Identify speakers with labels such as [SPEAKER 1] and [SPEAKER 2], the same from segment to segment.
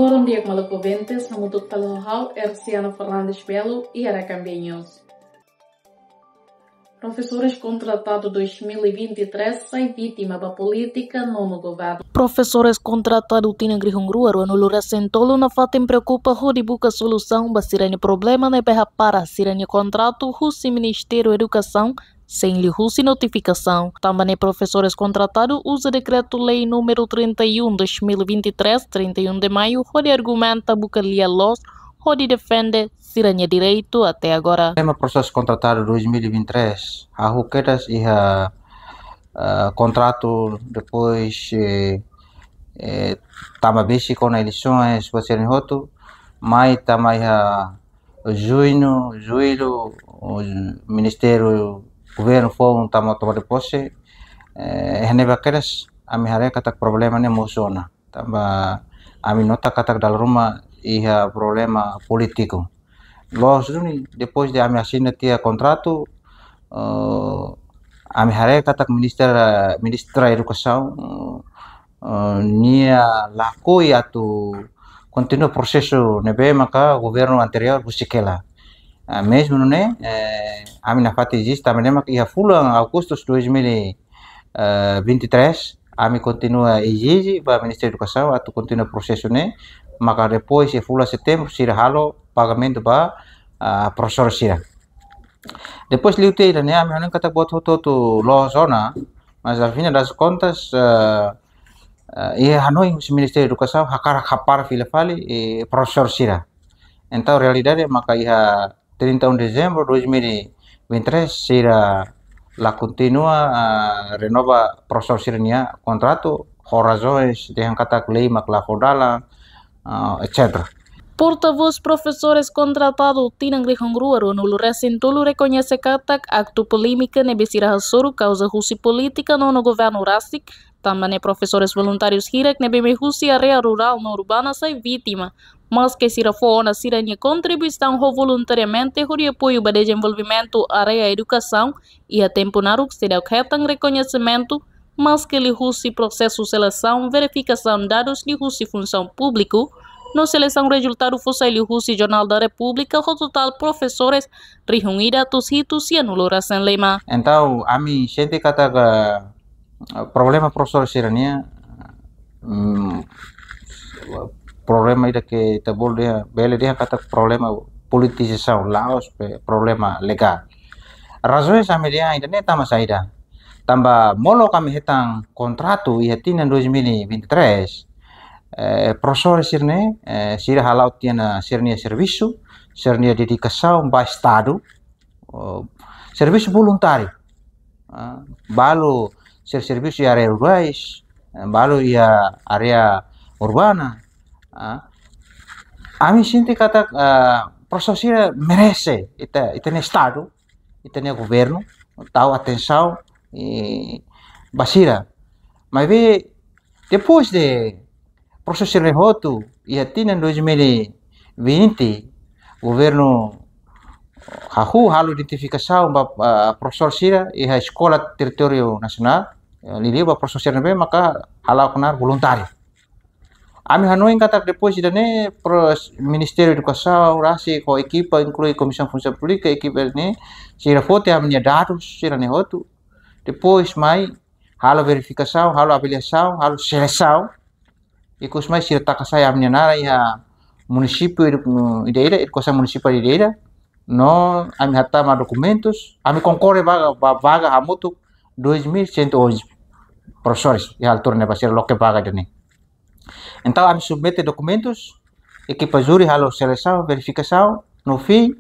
[SPEAKER 1] Lorong dia Maluku Ventes, namutuk Talohau, Erciano Fernandes Belo e Aracambenhos. Professores contratados 2023 sai vítima da política no governo.
[SPEAKER 2] Professores contratados tinham grihungruaru no recentolo na fatem preocupa de busca solução para sirene problema na berra para sirene contrato Russi Ministério Educação sem lhe Russi notificação. Também professores contratados usa decreto-lei número 31 2023 31 de maio onde argumenta busca lia los onde defende sirene direito até agora.
[SPEAKER 3] Tema processo contratado 2023 a ruquetas e a contrato depois tama bisi com eleições você em roto mai tama a junho julho o ministério governo foi tama tomar de posse neva queres a minha reca tá problema nem emociona tama a minha nota kata dal rumah e a problema político los depois de a minha assina tia contrato a minha reca tá ministra educação nia lakoi atau continua processo nebe maka governo anterior busikela mesmo né a minha fati existe também maka ia fulan augustus 2023 a minha continua exige para ministério educação atau continua processo né maka depois e fulan setembro sira halo pagamento para professor sira depois liutei né a minha kata buat to lo zona mas a fina das contas e Hanoi o Ministério da Educação hakar fila fali e professor sira então realidade maka ia 31 de dezembro 2023 sira la continua renova professor sira nia contrato por razões de kata lei makla fodala etc.
[SPEAKER 2] Porta-voz professores contratados tinham grihungruaru no recentolo reconhece katak acto polêmica ne besira hasoro causa russi política no governo rasik também professores voluntários hirek ne beme russi area rural no urbana sai vítima mas que sira fona sira nia contribuição voluntariamente hori apoio para desenvolvimento area educação e a tempo naruk será retang reconhecimento mas que li russi processo seleção verificação dados li russi função público no seleção resultado fosse o Russi Jornal da República, o total professores reunidos dos hitos e anularam sem lema.
[SPEAKER 3] Então, a mim gente kata problema professor sirania problema ida que tá bol dia bele dia kata problema politização laos problema legal. Razões a media ainda nem tama saída. Tamba molo kami hetang contrato e hetinan 2023 professor sirne sira halau tiana sirnia serviço sirnia dedicação ba estado serviço voluntário balo serviço área rurais balo área urbana a mim sinto kata professor sira merece ita estado ita governo tahu atenção e basira mas depois de processo remoto e até em 2020 governo halo identificação para professor sira e a escola território nacional lili para professor sira bem maka halau kenar voluntário ami hanoi kata depois de né Ministério da Educação rasi com equipa inclui comissão função pública equipa né sira foto a minha dados sira nehoto depois mai halo verificação halo avaliação halo seleção e com mais sira tak saya minha nara ia município ideira educação municipal ideira no ami hatama documentos ami concorre vaga hamutu 2111 professores e altura ne basir loke vaga dene então ami submete documentos equipa juri halo seleção verificação no fim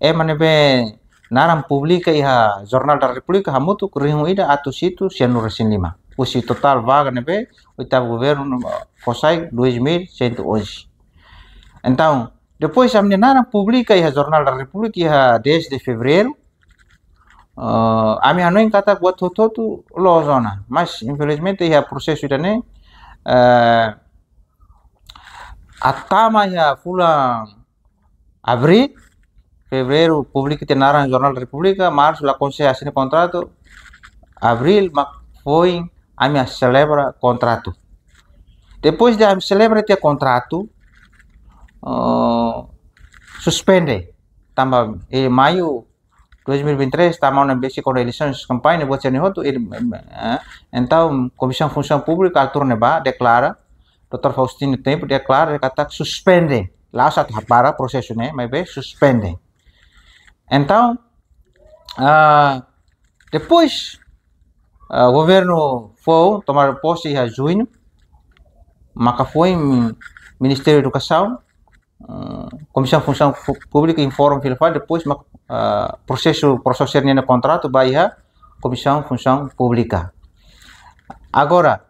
[SPEAKER 3] manebe naram publica iha Jornal da República hamutu rihu ida atu situ sianu resin 5 usi total vaga nebe oitavo governo Fosai 2111. Então, depois a minha publica e a Jornal da República e 10 de fevereiro a minha não encata buat todo lo zona, mas infelizmente o processo ainda nem atama ya fula abril fevereiro publica tenaran Jornal da República março la conselho assina contrato abril foi a minha celebra contrato. Depois de celebrar o contrato, suspende. Tambah maio 2023 estamos na base com eleições campanha buat seni hotu então Comissão Função Pública altura neba declara Dr. Faustino Tempo declara kata suspende lá satu para processo né mas bem suspende então depois o governo foi tomar posse em junho maka foi Ministério da Educação Comissão Função Pública informa filfal depois processo no contrato vai a Comissão Função Pública. Agora,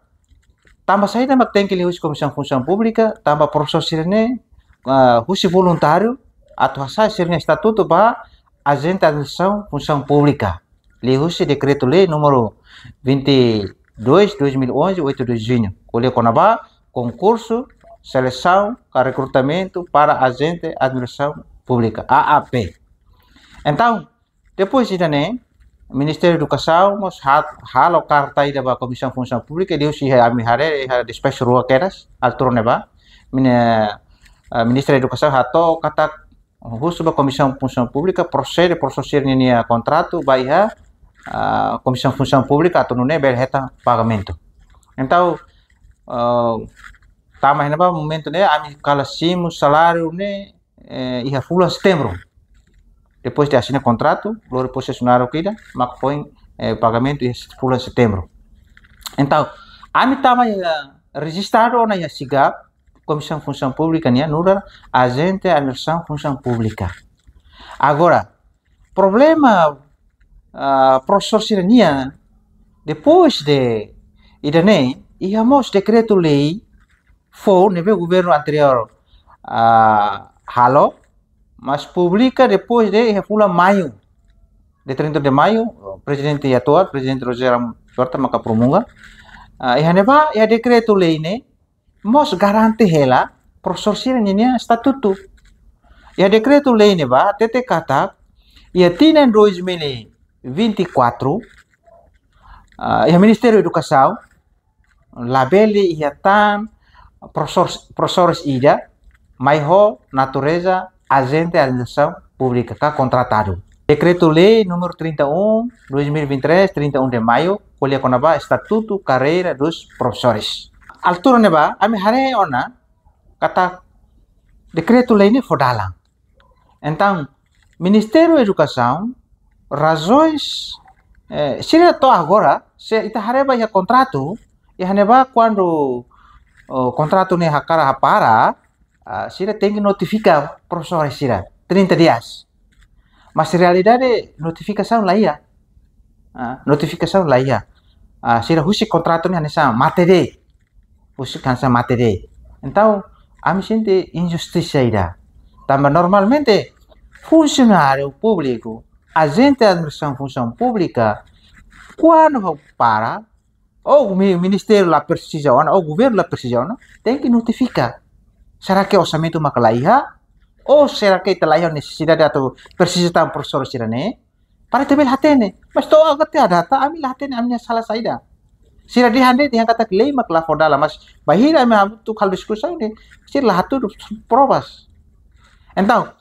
[SPEAKER 3] tambah saída mas tem que lihat Comissão Função Pública, tambah processo ne husi voluntário atau sai sirne estatuto ba agente administração Função Pública. Lihat decreto lei número 22/2011 8 de junho. Olha conaba concurso seleção recrutamento para agente administração pública AAP. Então, depois disso, né, Ministério da Educação, nós halo carta aí da Comissão Função Pública, dia se amihare despecho rua keras, altura neba, Ministério da Educação hato kata khusus da Comissão Função Pública proceder ini contrato vai a Comissão Função Pública atau nune berheta pagamento. Então, tambah neba momento né, ami calacimo salário né, ia full setembro. Depois de assinar contrato, o concessionário queda, mas foi pagamento em full setembro. Então, a mim também registrado na SIGAP, Comissão Função Pública, né, nura agente administração Função Pública. Agora, problema professor Sirania, depois de idane, íamos decreto lei, foi nível governo anterior, halo, mas publica depois de maio, de 30 de maio, o presidente atual, presidente Rogério Horta maka promulga, ihaneba ya decreto lei ne, mos garante hela, professor Sirania estatuto. Ya decreto lei ne ba, tete kata, ya tina 2024, ya Ministério da Educação, labeli ya tan, professores ida, maiho natureza agente de administração pública que contratado. Decreto-Lei número 31/2023, 31 de maio, colhe conaba Estatuto Carreira dos Professores. Altura neba, ami hare ona kata Decreto-Lei ni fodalang. Então, Ministério da Educação, razões se agora, se ita hare ba ya contrato, ya neba quando o contrato ni hakara para Sira tem que notificar professores Sira 30 dias. Mas realidade notificação lá ia. Notificação lá ia. Sira husi contrato ni hanisa materi. Husi kansa materi. Então, a mim sente injustiça ida. Também normalmente funcionário público, agente de administração função pública, quando para ou o ministério lá precisa ou o governo lá precisa, tem que notificar. Será que o orçamento makalaiha? Ou será que telah necessidade atau persistam professor sirane? Para tebel hatene. Mas to agak ada data amil hatene amnya salah saida. Sira di hande yang kata lei makla fodala mas bahira me tu kal discussão ne. Sir lah tu provas. Então,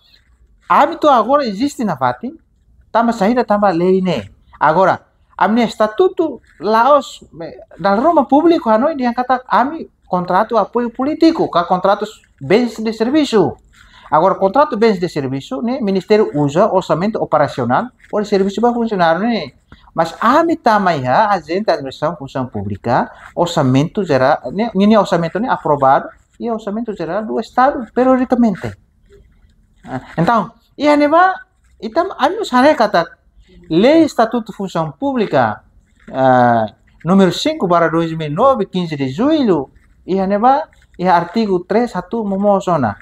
[SPEAKER 3] ami tu agora existe na fati, tama saída tama lei ne. Agora, amne estatuto Laos dal Roma público hanoi yang kata ami contrato apoio político, que contratos bens de serviço. Agora, contrato bens de serviço, né, Ministério usa orçamento operacional, o serviço vai funcionar, né? Mas a também a agente de administração função pública, orçamento geral, né, orçamento né, aprovado e orçamento geral do Estado, periodicamente. Então, e a neva, então, a nós kata Lei Estatuto Função Pública, número 5/2009, 15 de julho, e a neva, e artigo 3(1) momosona,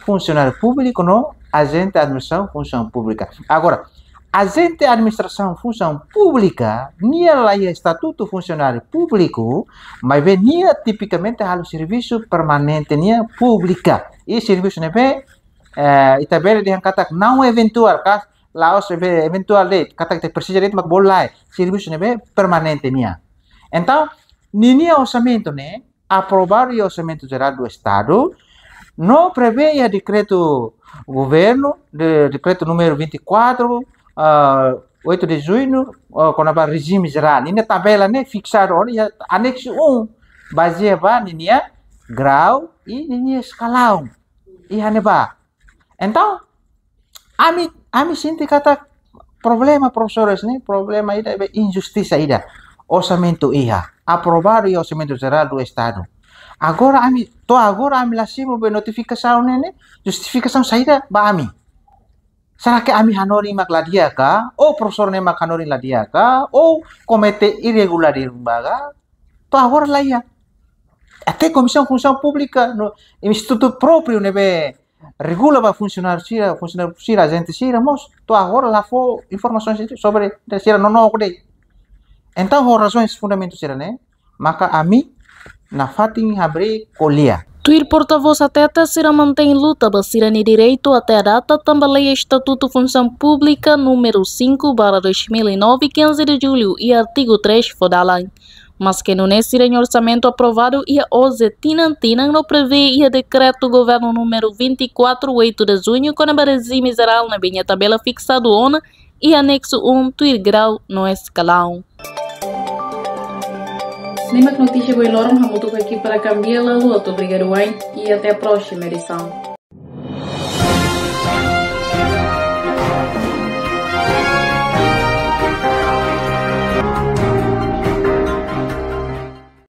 [SPEAKER 3] funcionário público no agente de administração função pública. Agora, agente de administração função pública, nia lá é estatuto funcionário público, mas vem nia tipicamente halo serviço permanente nia pública. E serviço nebe itabele dia kata não eventual, kas laos eventual date, kata kita precisa date mak bolai, serviço nebe permanente nia. Então, nia orçamento né, aprovar o orçamento geral do Estado, não prevê o decreto governo, decreto número 24, 8 de junho, quando a regime geral. Ini tabela né, fixado, olha, anexo 1, baseia ninia grau e ninia escalão. E haneba. Então, ami sinti kata problema, professores, né? Problema ida é injustiça ida. Orçamento ia aprovado o orçamento geral do estado. Agora ami lasimo be notificação né? Justificação saída ba ami. Será que ami hanori magladia ka? Ou professor ne hanori ladia ka? Ou comete irregular di lembaga? To agora lá ia. Até comissão função pública no instituto próprio né be regula para funcionar a gente sira, mas to agora lá for informações sobre sira não de. Então, por razões fundamentos sira né? Maka ami na fatin abrir colia.
[SPEAKER 2] Tuir porta-voz ateta sira mantém luta basira ni direito até a data também Estatuto Função Pública número 5/2009, 15 de julho e artigo 3 fodalan. Mas que não é sira em orçamento aprovado e a OZE Tinan não prevê e a decreto governo número 24, 8 de junho com a regime geral na minha tabela fixado ONA e anexo 1 tuir grau no escalão.
[SPEAKER 1] Nimak notícia boa enorme, aqui para cambiar a luta. Obrigado, e até a próxima edição.